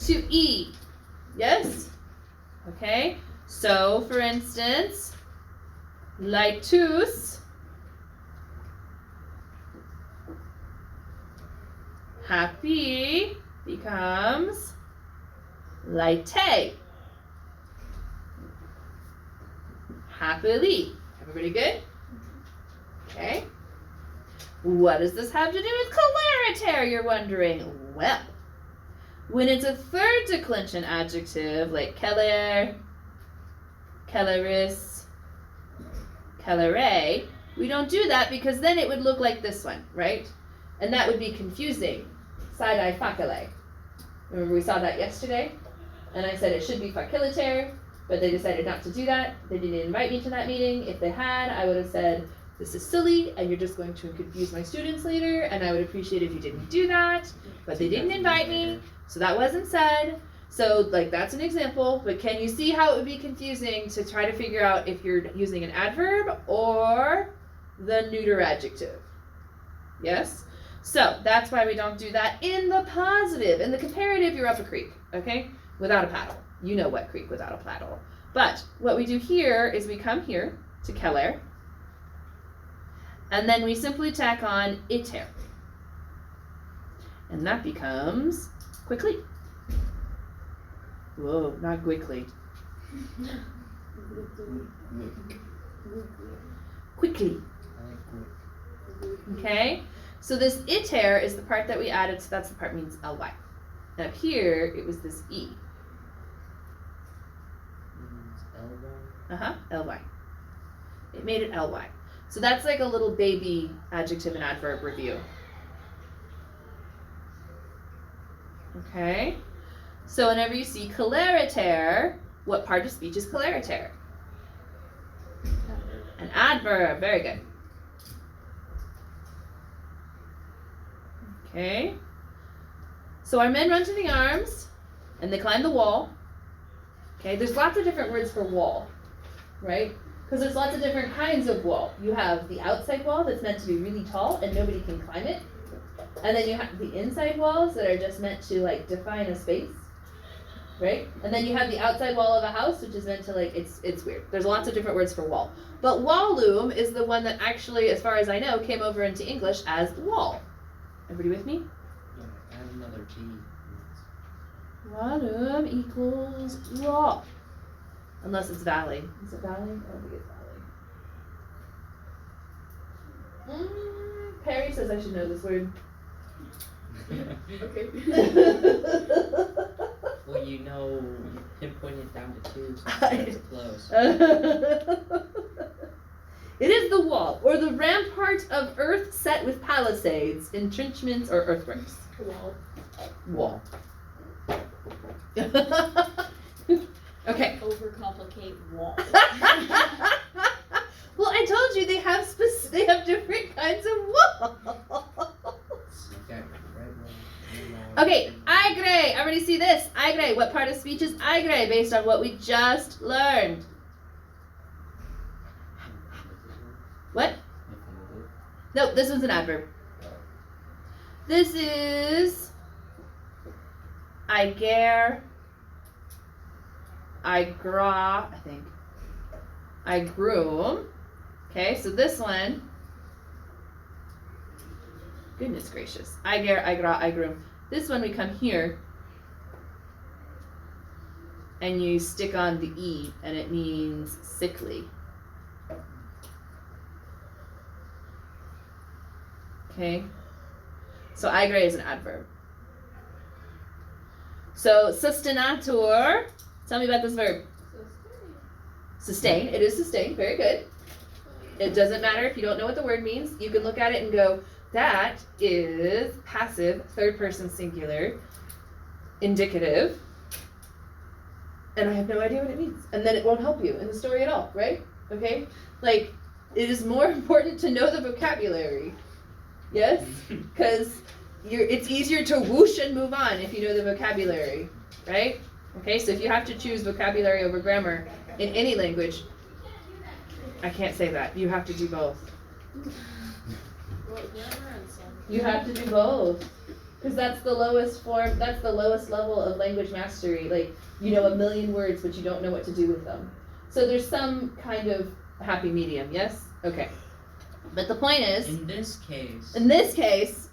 to E. Yes? Okay. So, for instance, lightus, happy, becomes lighte. Happily. Everybody good? Okay. What does this have to do with clariter, you're wondering? Well, when it's a third declension adjective like celer, celeris, celere, we don't do that because then it would look like this one, right? And that would be confusing. Side-eye facile. Remember we saw that yesterday? And I said it should be faciliter, but they decided not to do that. They didn't invite me to that meeting. If they had, I would have said, this is silly, and you're just going to confuse my students later, and I would appreciate if you didn't do that. But they didn't invite me, so that wasn't said. So, like, that's an example, but can you see how it would be confusing to try to figure out if you're using an adverb or the neuter adjective? Yes? So, that's why we don't do that in the positive. In the comparative, you're up a creek, okay? Without a paddle. You know what creek without a paddle. But what we do here is we come here to celer, and then we simply tack on iter. And that becomes quickly. Whoa, not quickly. Quickly. Okay? So this iter is the part that we added, so that's the part that means ly. And up here, it was this e. Ly. It made it ly. So that's like a little baby adjective and adverb review. Okay? So whenever you see clariter, what part of speech is clariter? An adverb. Very good. Okay? So our men run to the arms, and they climb the wall. Okay? There's lots of different words for wall, right? Because there's lots of different kinds of wall. You have the outside wall that's meant to be really tall and nobody can climb it. And then you have the inside walls that are just meant to like define a space, right? And then you have the outside wall of a house, which is meant to like, it's weird. There's lots of different words for wall. But wallum is the one that actually, as far as I know, came over into English as wall. Everybody with me? Yeah, add another T. Wallum equals wall. Unless it's valley. Is it valley? I don't think it's valley. Perry says I should know this word. Okay. Well, you know, you pinpointed down to 2, so it's close. It is the wall, or the rampart of earth set with palisades, entrenchments, or earthworks. Wall. Okay. Overcomplicate wall. Well, I told you they have different kinds of walls. Okay, Okay, aigre. Everybody see this? Aigre. What part of speech is aigre based on what we just learned? What? No, this was an adverb. This is aiger, aigra, I think. Igrum. Okay, so this one, goodness gracious. Aiger, aigra, igrum. This one we come here and you stick on the E and it means sickly. Okay, so aigre is an adverb. So sustenatur, tell me about this verb. Sustain, it is sustain, very good. It doesn't matter if you don't know what the word means. You can look at it and go, that is passive, third person singular, indicative, and I have no idea what it means. And then it won't help you in the story at all, right? Okay? Like, it is more important to know the vocabulary. Yes? Because it's easier to whoosh and move on if you know the vocabulary, right? Okay, so if you have to choose vocabulary over grammar in any language, I can't say that. You have to do both. Well, grammar and some. You have to do both. Because that's the lowest form, that's the lowest level of language mastery. Like, you know 1,000,000 words, but you don't know what to do with them. So there's some kind of happy medium, yes? Okay. But the point is, In this case,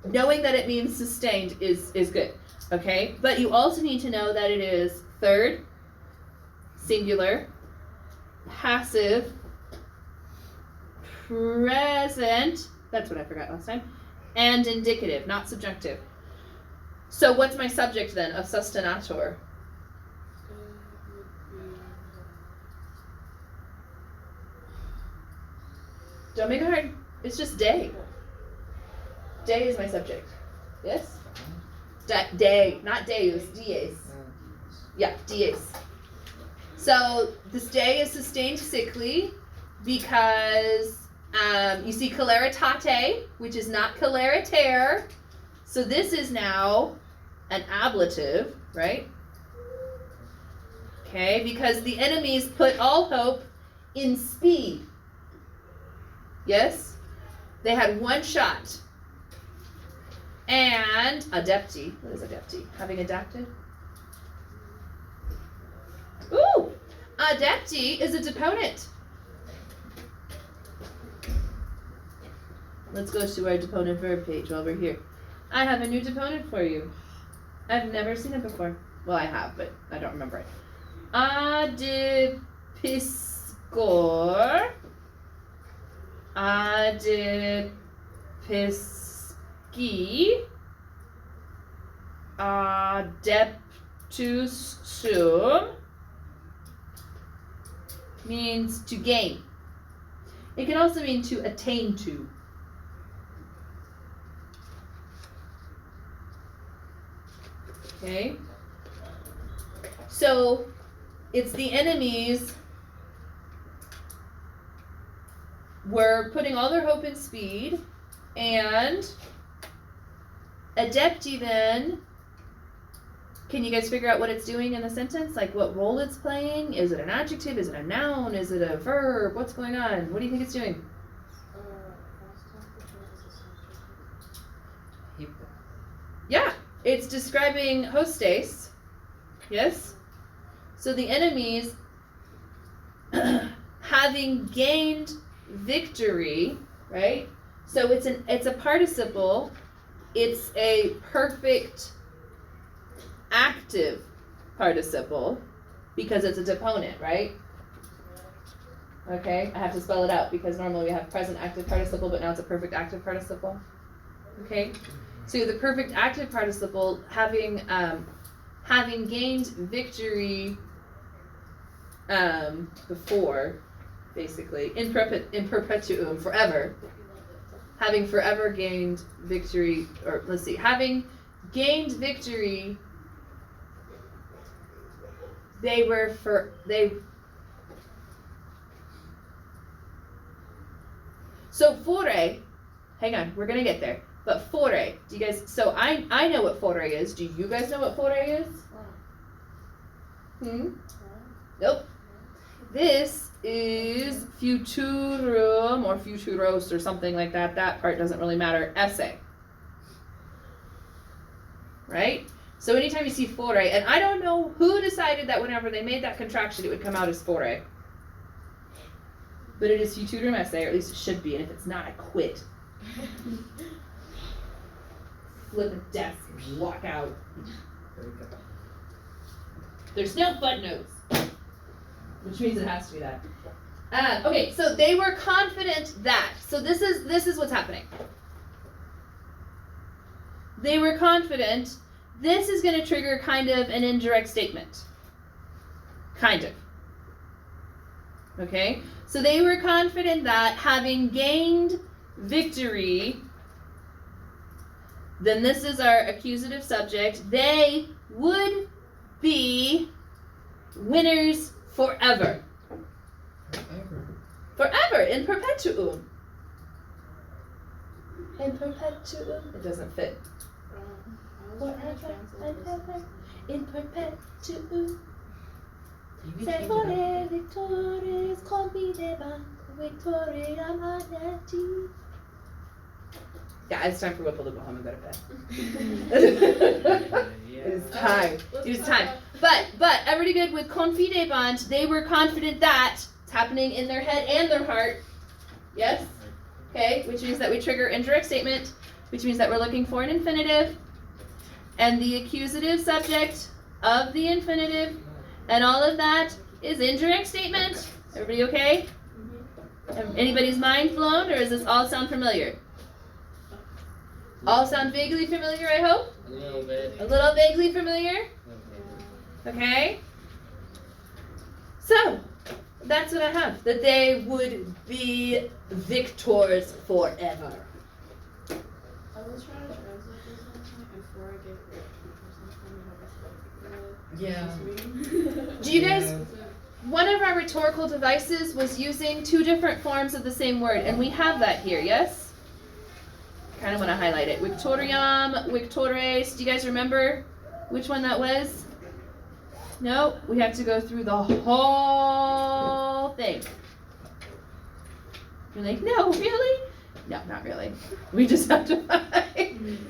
knowing that it means sustained is good, okay? But you also need to know that it is third, singular, passive, present, that's what I forgot last time, and indicative, not subjunctive. So what's my subject then of sustenator? Don't make it hard. It's just day. Day is my subject. Yes? Day, not deus, dies. Yeah, dies. So this day is sustained sickly because you see coleritate, which is not coleritaire. So this is now an ablative, right? Okay, because the enemies put all hope in speed. Yes? They had one shot. And adepti. What is adepti? Having adapted? Ooh! Adepti is a deponent. Let's go to our deponent verb page while we're here. I have a new deponent for you. I've never seen it before. Well, I have, but I don't remember it. Adipiscor. Adipisci. Adeptus sum. Means to gain. It can also mean to attain to. Okay? So, it's the enemies were putting all their hope in speed, and adepti then, can you guys figure out what it's doing in the sentence? Like what role it's playing? Is it an adjective? Is it a noun? Is it a verb? What's going on? What do you think it's doing? Yeah, it's describing hostes. Yes? So the enemies, having gained victory, right? So it's a participle. It's a perfect active participle because it's a deponent, right? Okay, I have to spell it out because normally we have present active participle, but now it's a perfect active participle. Okay, so the perfect active participle having gained victory before, basically in perpetuum, forever, having forever gained victory, or let's see, having gained victory, so fore, hang on, we're gonna get there. But fore, do you guys, so I know what fore is. Do you guys know what fore is? Nope. This is futurum or futuros or something like that. That part doesn't really matter. Essay. Right? So anytime you see fore, and I don't know who decided that whenever they made that contraction it would come out as fore. But it is futurum essay, or at least it should be, and if it's not, I quit. Flip a desk and walk out. There's no footnotes, which means it has to be that. Okay, so they were confident that. So this is what's happening. They were confident. This is going to trigger kind of an indirect statement. Kind of. Okay? So they were confident that having gained victory, then this is our accusative subject, they would be winners forever. Forever, in perpetuum. In perpetuum. It doesn't fit. Forever and ever, in perpetuum. Se fore victores convidebant victoriam adepti. Yeah, it's time for Whipple to go home and go to bed. It is time. Let's It is talk time. But everybody good with confidebant? They were confident that it's happening in their head and their heart. Yes? Okay, which means that we trigger indirect statement, which means that we're looking for an infinitive and the accusative subject of the infinitive, and all of that is indirect statement. Everybody okay? Anybody's mind blown, or does this all sound familiar? All sound vaguely familiar, I hope? A little bit. A little vaguely familiar? Okay. So, that's what I have. That they would be victors forever. I was trying to translate this last night before I get Yeah. Do you guys, one of our rhetorical devices was using two different forms of the same word, and we have that here, yes? Kind of want to highlight it. Victoriam, victores. Do you guys remember which one that was? No? We have to go through the whole thing. You're like, no, really? No, not really. We just have to find.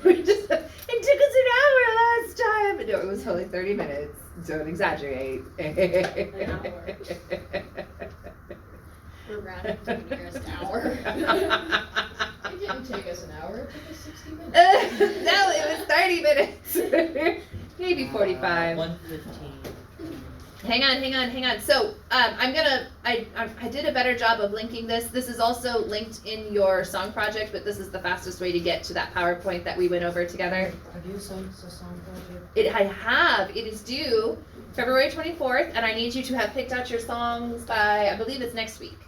It took us an hour last time. No, it was only 30 minutes. Don't exaggerate. We're rounding to the nearest hour. It didn't take us an hour, it took us 60 minutes. No, it was 30 minutes. Maybe 45. 1:15. Hang on. So, I did a better job of linking this. This is also linked in your song project, but this is the fastest way to get to that PowerPoint that we went over together. Have you sung the song project? It is due February 24th, and I need you to have picked out your songs by, I believe it's next week.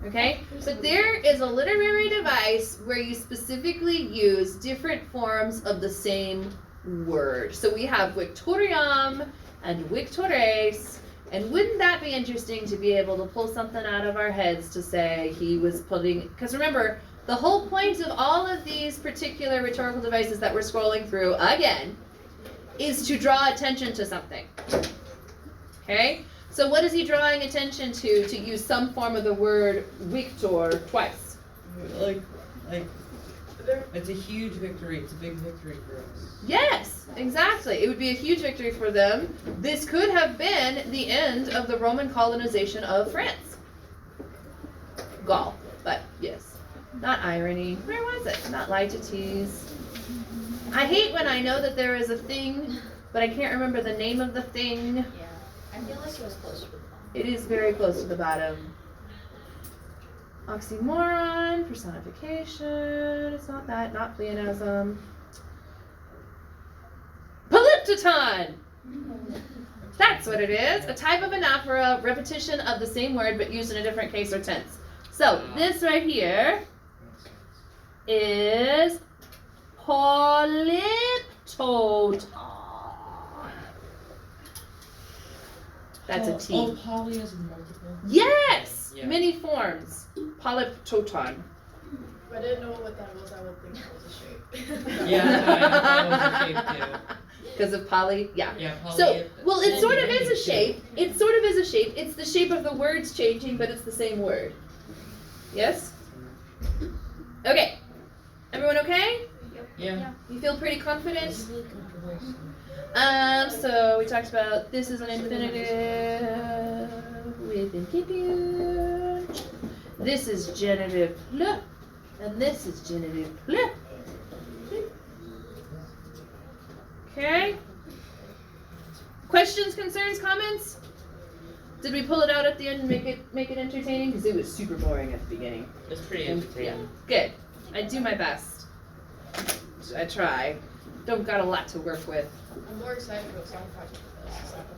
Okay? But there is a literary device where you specifically use different forms of the same word. So we have victoriam and victores, and wouldn't that be interesting to be able to pull something out of our heads to say he was putting, because remember, the whole point of all of these particular rhetorical devices that we're scrolling through, again, is to draw attention to something. Okay? So what is he drawing attention to use some form of the word victor twice? Like, it's a huge victory. It's a big victory for us. Yes, exactly. It would be a huge victory for them. This could have been the end of the Roman colonization of France. Gaul, but yes. Not irony. Where was it? Not lie to tease. I hate when I know that there is a thing, but I can't remember the name of the thing. Yeah, I feel like it was close to the bottom. It is very close to the bottom. Oxymoron, personification, it's not that, not pleonasm. Polyptoton! That's what it is. A type of anaphora, repetition of the same word but used in a different case or tense. So this right here is polyptoton. That's a T. Oh, poly is multiple. Yes! Yeah. Many forms. Polyptoton. If I didn't know what that was, I would think it was a shape. Yeah, I thought it was a shape too. Because of poly, yeah. Yeah, poly. So, well, it and sort of is a many, shape. too. It sort of is a shape. It's the shape of the words changing, but it's the same word. Yes? Okay. Everyone okay? Yeah. You feel pretty confident? So we talked about this is an infinitive with incipient. This is genitive le, and this is genitive le. Okay. Questions, concerns, comments? Did we pull it out at the end and make it entertaining? Because it was super boring at the beginning. It's pretty Yeah, entertaining. good. I do my best. I try. Don't got a lot to work with. I'm more excited about song project with this. It's not the